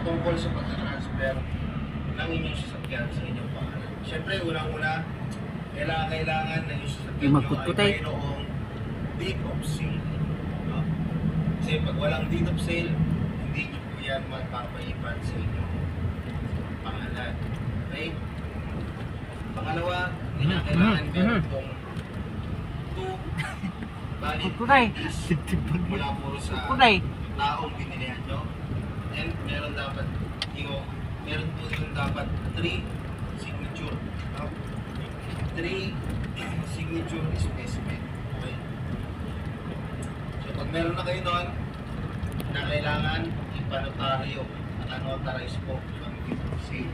tungkol sa pag-transfer ng inyong sasakyan sa inyong pangalan. Siyempre, unang-una, kailangan na yung sasakyan nyo ay mayroong deed of sale. No? Kasi pag walang deed of sale, hindi nyo po yan magpapaipan sa inyong pangalan. Okay? Pangalawa, kailangan meron pong 2 valid IDs mula po sa taong binilihan nyo. And meron po yung dapat 3 signature. No? 3 signature specimen. Okay? So pag meron na kayo doon, na kailangan ipanotaryo at anotarize po ang deed of sale.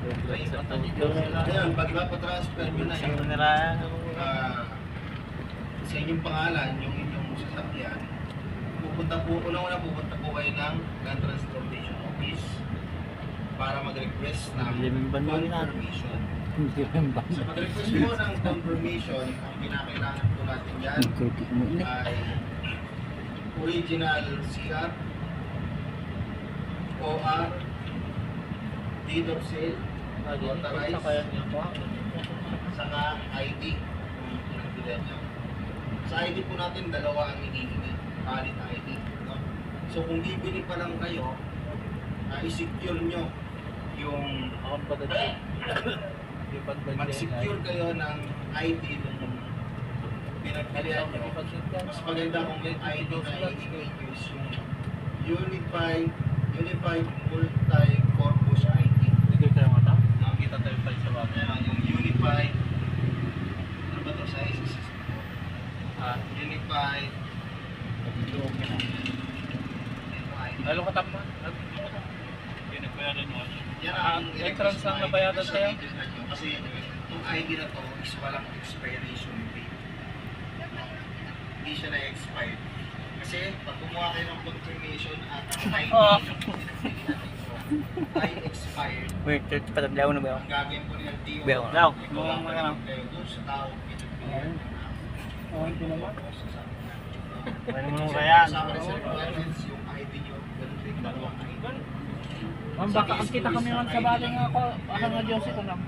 Ngayon, pag ipapatransfer nyo na yung sa inyong pangalan, yung inyong sasakyan, pupunta po kayo ng Land Transportation Office para mag-request ng confirmation. Sa mag-request po ng confirmation, ang pinakailangan po natin dyan ay original CR, OR, deed of sale, authorized, saka ID kung pinagbilan nyo. Sa ID po natin, dalawa ang hinihingi, valid ID. No? So kung bibili pa lang kayo, i-secure nyo yung mag-secure kayo ng ID nung pinagbilihan nyo. Mas maganda kung yung ID na i-hihingi is yung Unified Multi-Purpose ID. Dito tayo mata? Nakakita tayo pa sa bagay. Yung Unified, ano ba ito? Size? Unified Lalo ka tama? Hindi nagbayaran mo. yan ang entrance lang nabayaran sa'yo? Kasi itong ID na to is walang expiration date. Hindi siya na-expire. Kasi pag kumuha kayo ng confirmation at ang ID ay expired, Wait, pataglaw na ba yun? ang gagawin po ng LTO, Beo. ito lang kayo doon sa tao pinagbilihan. Ito naman. Ano mo kaya? Kasama rin sa requirements yung ID nyo, ganun din dalawang ID. Ma'am, baka ang kita kami sa bagay nga ako. Baka nga Diyos ito lang.